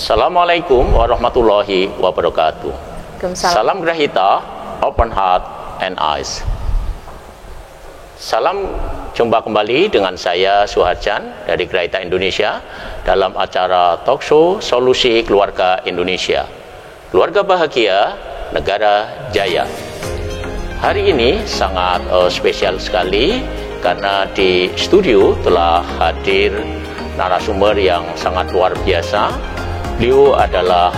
Assalamualaikum warahmatullahi wabarakatuh. Salam Grahita, open heart and eyes. Salam jumpa kembali dengan saya Suharjan dari Grahita Indonesia dalam acara talk show Solusi Keluarga Indonesia. Keluarga bahagia, negara jaya. Hari ini sangat spesial sekali karena di studio telah hadir narasumber yang sangat luar biasa. Beliau adalah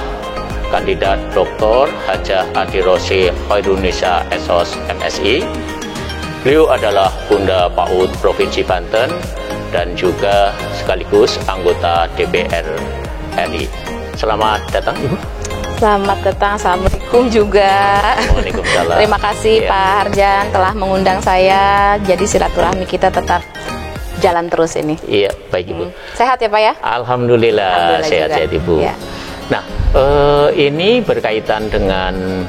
kandidat Dr. Hajah Adirosi Khairunisa SOS MSI. Beliau adalah Bunda PAUD Provinsi Banten dan juga sekaligus anggota DPR RI. Selamat datang, Ibu. Selamat datang, Assalamualaikum juga. Waalaikumsalam. Terima kasih Pak Harjan telah mengundang saya. Jadi silaturahmi kita tetap jalan terus ini. Iya, baik Ibu. Sehat ya Pak ya? Alhamdulillah sehat-sehat Ibu. Ya. Nah, ini berkaitan dengan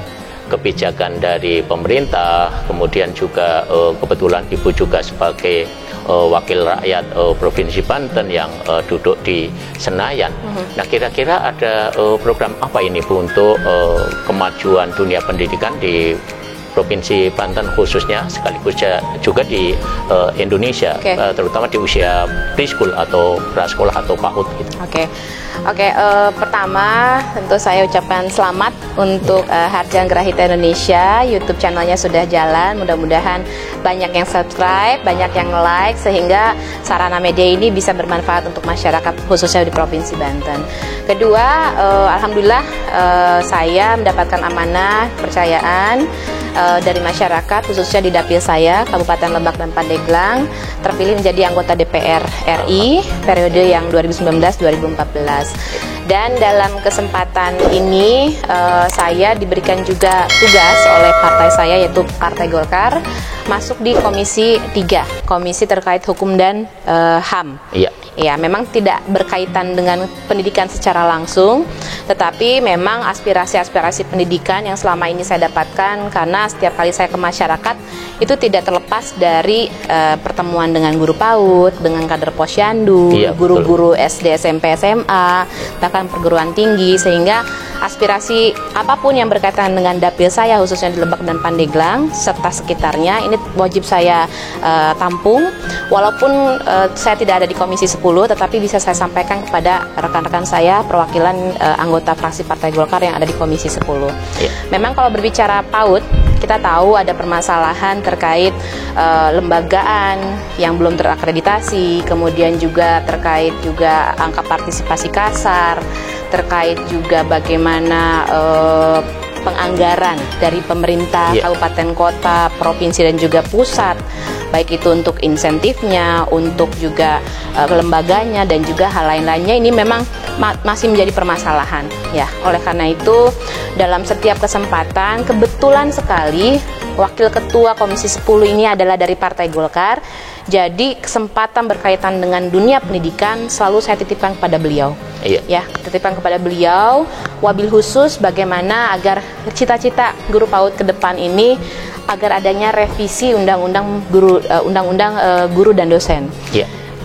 kebijakan dari pemerintah, kemudian juga kebetulan Ibu juga sebagai wakil rakyat Provinsi Banten yang duduk di Senayan. Nah, kira-kira ada program apa ini Bu untuk kemajuan dunia pendidikan di Provinsi Banten khususnya, sekaligus juga di Indonesia, terutama di usia preschool atau prasekolah atau PAUD gitu. Pertama tentu saya ucapkan selamat untuk Harjan Grahita Indonesia. YouTube channelnya sudah jalan, mudah-mudahan banyak yang subscribe, banyak yang like, sehingga sarana media ini bisa bermanfaat untuk masyarakat khususnya di Provinsi Banten. Kedua, alhamdulillah saya mendapatkan amanah kepercayaan dari masyarakat khususnya di dapil saya Kabupaten Lebak dan Pandeglang, terpilih menjadi anggota DPR RI periode yang 2019-2014. Dan dalam kesempatan ini saya diberikan juga tugas oleh partai saya, yaitu Partai Golkar, masuk di Komisi 3, Komisi terkait Hukum dan HAM. Iya. Ya, memang tidak berkaitan dengan pendidikan secara langsung, tetapi memang aspirasi-aspirasi pendidikan yang selama ini saya dapatkan, karena setiap kali saya ke masyarakat itu tidak terlepas dari pertemuan dengan guru PAUD, dengan kader posyandu, guru-guru SD, SMP, SMA, bahkan perguruan tinggi, sehingga aspirasi apapun yang berkaitan dengan dapil saya khususnya di Lebak dan Pandeglang serta sekitarnya ini wajib saya tampung, walaupun saya tidak ada di Komisi 10, tetapi bisa saya sampaikan kepada rekan-rekan saya perwakilan anggota fraksi Partai Golkar yang ada di Komisi 10. Memang kalau berbicara PAUD, kita tahu ada permasalahan terkait lembagaan yang belum terakreditasi, kemudian juga terkait juga angka partisipasi kasar, terkait juga bagaimana penganggaran dari pemerintah, kabupaten kota, provinsi dan juga pusat, baik itu untuk insentifnya, untuk juga lembaganya dan juga hal lain-lainnya, ini memang masih menjadi permasalahan ya. Oleh karena itu dalam setiap kesempatan kebetulan sekali Wakil Ketua Komisi 10 ini adalah dari Partai Golkar. Jadi kesempatan berkaitan dengan dunia pendidikan selalu saya titipkan kepada beliau. Ya, titipkan kepada beliau wabil khusus bagaimana agar cita-cita guru PAUD ke depan ini agar adanya revisi undang-undang guru dan dosen.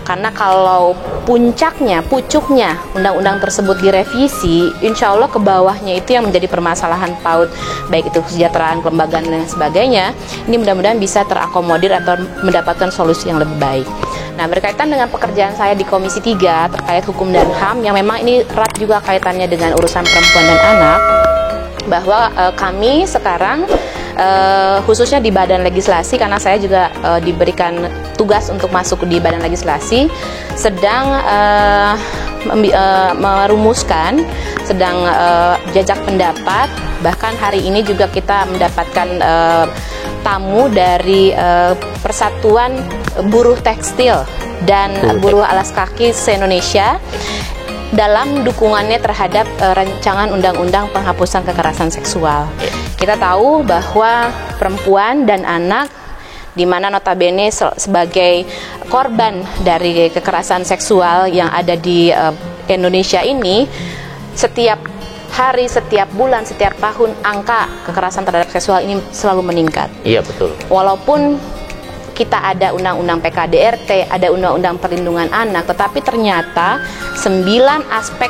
Karena kalau puncuknya undang-undang tersebut direvisi, insya Allah ke bawahnya itu yang menjadi permasalahan PAUD, baik itu kesejahteraan, kelembagaan dan sebagainya, ini mudah-mudahan bisa terakomodir atau mendapatkan solusi yang lebih baik. Nah, berkaitan dengan pekerjaan saya di Komisi 3 terkait hukum dan HAM, yang memang ini erat juga kaitannya dengan urusan perempuan dan anak, bahwa kami sekarang khususnya di Badan Legislasi, karena saya juga diberikan tugas untuk masuk di Badan Legislasi, sedang merumuskan, sedang jajak pendapat. Bahkan hari ini juga kita mendapatkan tamu dari Persatuan Buruh Tekstil dan Buruh Alas Kaki se-Indonesia dalam dukungannya terhadap rancangan undang-undang penghapusan kekerasan seksual. Kita tahu bahwa perempuan dan anak, di mana notabene sebagai korban dari kekerasan seksual yang ada di Indonesia ini, setiap hari, setiap bulan, setiap tahun angka kekerasan terhadap seksual ini selalu meningkat. Iya, betul. Walaupun kita ada undang-undang PKDRT, ada undang-undang perlindungan anak, tetapi ternyata 9 aspek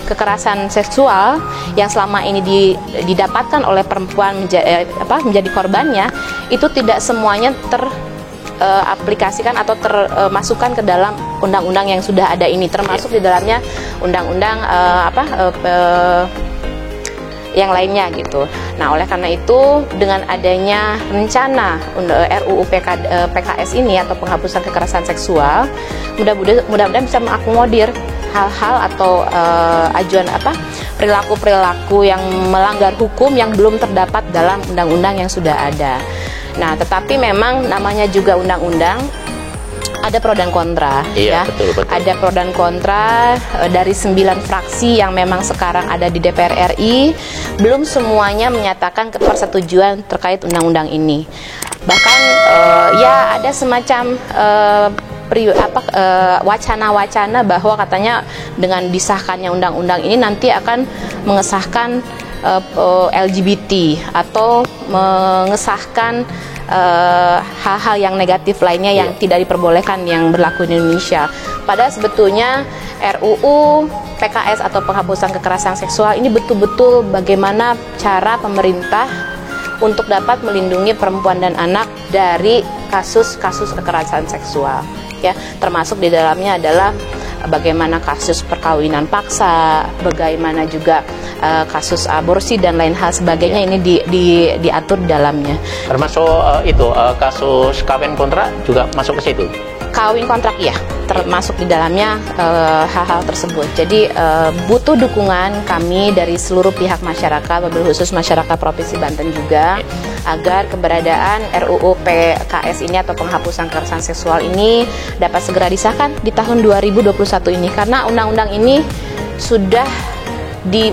kekerasan seksual yang selama ini didapatkan oleh perempuan menjadi korbannya, itu tidak semuanya aplikasikan atau termasukkan ke dalam undang-undang yang sudah ada ini, termasuk di dalamnya undang-undang yang lainnya gitu. Nah, oleh karena itu dengan adanya rencana RUU PKS ini atau penghapusan kekerasan seksual, mudah-mudahan bisa mengakomodir hal-hal atau ajuan perilaku-perilaku yang melanggar hukum yang belum terdapat dalam undang-undang yang sudah ada. Nah, tetapi memang namanya juga undang-undang, ada pro dan kontra, ya. Betul. Ada pro dan kontra dari 9 fraksi yang memang sekarang ada di DPR RI, belum semuanya menyatakan persetujuan terkait undang-undang ini. Bahkan ya ada semacam wacana-wacana bahwa katanya dengan disahkannya undang-undang ini nanti akan mengesahkan LGBT atau mengesahkan hal-hal yang negatif lainnya yang tidak diperbolehkan yang berlaku di Indonesia. Padahal sebetulnya RUU PKS atau penghapusan kekerasan seksual ini betul-betul bagaimana cara pemerintah untuk dapat melindungi perempuan dan anak dari kasus-kasus kekerasan seksual, ya, termasuk di dalamnya adalah bagaimana kasus perkawinan paksa, bagaimana juga kasus aborsi dan lain hal sebagainya ini diatur di dalamnya. Termasuk kasus kawin kontrak juga masuk ke situ. Kawin kontrak ya, termasuk di dalamnya hal-hal tersebut. Jadi butuh dukungan kami dari seluruh pihak masyarakat, wabil khusus masyarakat Provinsi Banten juga, agar keberadaan RUU PKS ini atau penghapusan kekerasan seksual ini dapat segera disahkan di tahun 2021 ini, karena undang-undang ini sudah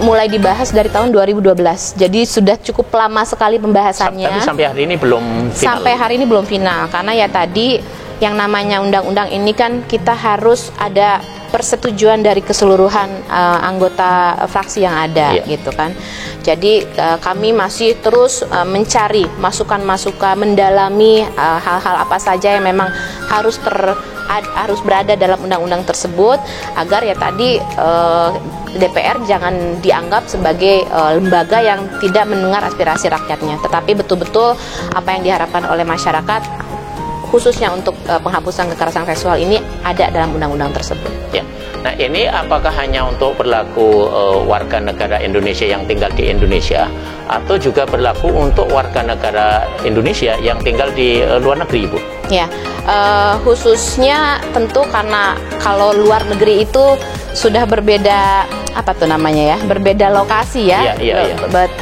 mulai dibahas dari tahun 2012. Jadi sudah cukup lama sekali pembahasannya. Tapi sampai hari ini belum final. Sampai hari ini belum final, karena ya tadi yang namanya undang-undang ini kan kita harus ada persetujuan dari keseluruhan anggota fraksi yang ada, gitu kan. Jadi kami masih terus mencari masukan-masukan, mendalami hal-hal apa saja yang memang harus berada dalam undang-undang tersebut, agar ya tadi DPR jangan dianggap sebagai lembaga yang tidak mendengar aspirasi rakyatnya, tetapi betul-betul apa yang diharapkan oleh masyarakat khususnya untuk penghapusan kekerasan seksual ini ada dalam undang-undang tersebut. Ya. Nah, ini apakah hanya untuk berlaku warga negara Indonesia yang tinggal di Indonesia, atau juga berlaku untuk warga negara Indonesia yang tinggal di luar negeri, Bu? Ya, khususnya tentu karena kalau luar negeri itu sudah berbeda berbeda lokasi ya.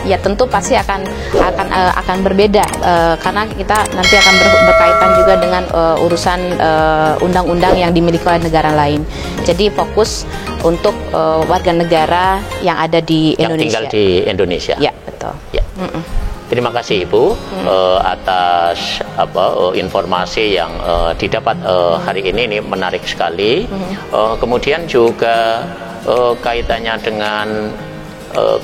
Ya tentu pasti akan berbeda karena kita nanti akan berkaitan juga dengan urusan undang-undang yang dimiliki oleh negara lain. Jadi fokus untuk warga negara yang ada di Indonesia. Yang tinggal di Indonesia. Ya, betul. Ya. Terima kasih Ibu atas informasi yang didapat hari ini menarik sekali. Kemudian juga kaitannya dengan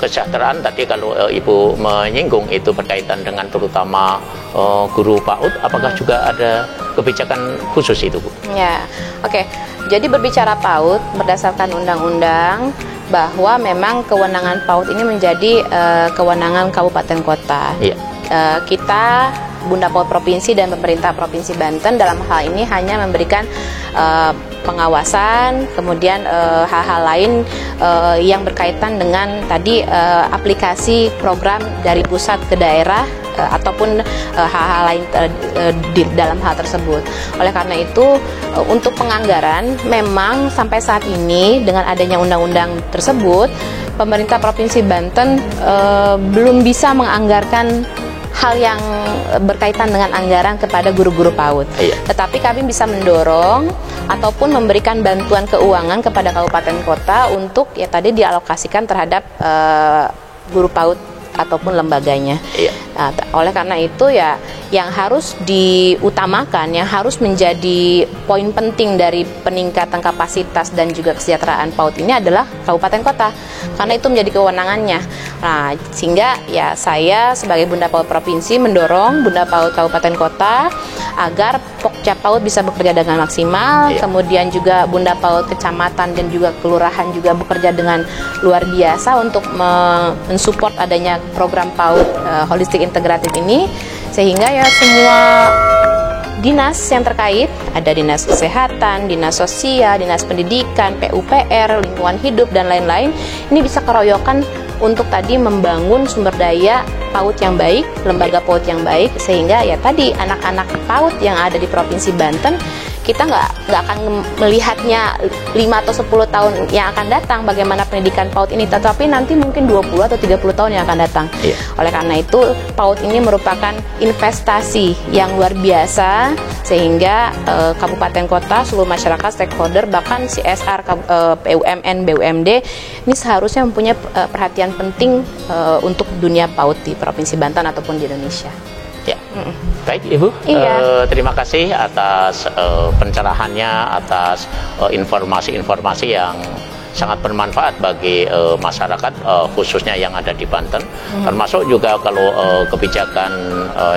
kesejahteraan tadi, kalau Ibu menyinggung itu berkaitan dengan terutama guru PAUD, apakah juga ada kebijakan khusus itu, Bu? Ya, oke. Jadi berbicara PAUD berdasarkan undang-undang bahwa memang kewenangan PAUD ini menjadi kewenangan kabupaten kota. Iya. Kita Bunda PAUD Provinsi dan pemerintah Provinsi Banten dalam hal ini hanya memberikan pengawasan, kemudian hal-hal lain yang berkaitan dengan tadi aplikasi program dari pusat ke daerah ataupun hal-hal lain di dalam hal tersebut. Oleh karena itu untuk penganggaran memang sampai saat ini dengan adanya undang-undang tersebut, pemerintah Provinsi Banten belum bisa menganggarkan hal yang berkaitan dengan anggaran kepada guru-guru PAUD. Tetapi kami bisa mendorong ataupun memberikan bantuan keuangan kepada kabupaten kota untuk ya tadi dialokasikan terhadap guru PAUD ataupun lembaganya. Nah, oleh karena itu ya yang harus diutamakan, yang harus menjadi poin penting dari peningkatan kapasitas dan juga kesejahteraan PAUD ini adalah kabupaten kota, karena itu menjadi kewenangannya. Nah, sehingga ya saya sebagai Bunda PAUD Provinsi mendorong Bunda PAUD Kabupaten Kota agar Pokja PAUD bisa bekerja dengan maksimal, kemudian juga Bunda PAUD kecamatan dan juga kelurahan juga bekerja dengan luar biasa untuk mensupport adanya program PAUD holistik integratif ini, sehingga ya semua dinas yang terkait, ada dinas kesehatan, dinas sosial, dinas pendidikan, PUPR, lingkungan hidup, dan lain-lain, ini bisa keroyokan untuk tadi membangun sumber daya PAUD yang baik, lembaga PAUD yang baik, sehingga ya tadi anak-anak PAUD yang ada di Provinsi Banten, kita nggak akan melihatnya 5 atau 10 tahun yang akan datang bagaimana pendidikan PAUD ini, tetapi nanti mungkin 20 atau 30 tahun yang akan datang. Oleh karena itu, PAUD ini merupakan investasi yang luar biasa, sehingga kabupaten kota, seluruh masyarakat, stakeholder, bahkan CSR, BUMN, BUMD ini seharusnya mempunyai perhatian penting untuk dunia PAUD di Provinsi Banten ataupun di Indonesia. Ya, baik Ibu. Terima kasih atas pencerahannya, atas informasi-informasi yang sangat bermanfaat bagi masyarakat, khususnya yang ada di Banten. Termasuk juga kalau kebijakan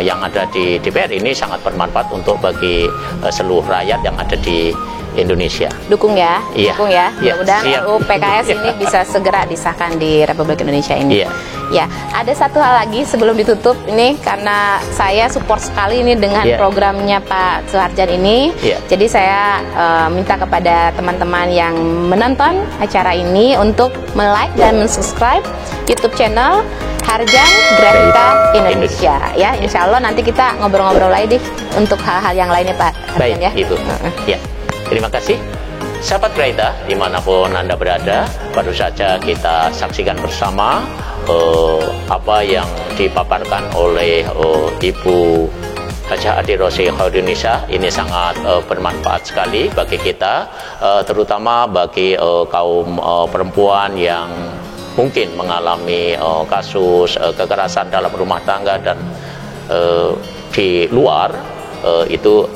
yang ada di DPR ini sangat bermanfaat untuk bagi seluruh rakyat yang ada di Indonesia. Dukung ya, dukung ya. Mudah-mudahan RUU PKS ini bisa segera disahkan di Republik Indonesia ini. Ya, ada satu hal lagi sebelum ditutup ini, karena saya support sekali ini dengan programnya Pak Suharjan ini. Jadi saya minta kepada teman-teman yang menonton acara ini untuk like dan subscribe YouTube channel Harjan Gravita Indonesia. Ya, insya Allah nanti kita ngobrol-ngobrol lagi deh untuk hal-hal yang lainnya Pak Harjan. Baik, Ibu. Ya. Terima kasih, sahabat Gravita dimanapun Anda berada. Baru saja kita saksikan bersama apa yang dipaparkan oleh Ibu Hajah Adi Rosi Khairunisa. Ini sangat bermanfaat sekali bagi kita, terutama bagi kaum perempuan yang mungkin mengalami kasus kekerasan dalam rumah tangga dan di luar, itu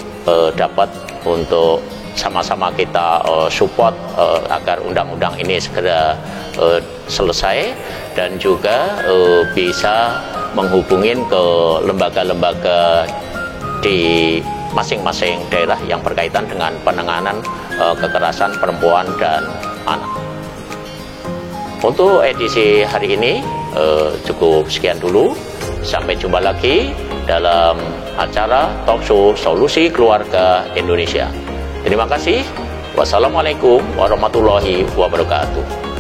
dapat untuk sama-sama kita support agar undang-undang ini segera selesai, dan juga bisa menghubungin ke lembaga-lembaga di masing-masing daerah yang berkaitan dengan penanganan kekerasan perempuan dan anak. Untuk edisi hari ini cukup sekian dulu. Sampai jumpa lagi dalam acara Talkshow Solusi Keluarga Indonesia. Terima kasih. Wassalamualaikum warahmatullahi wabarakatuh.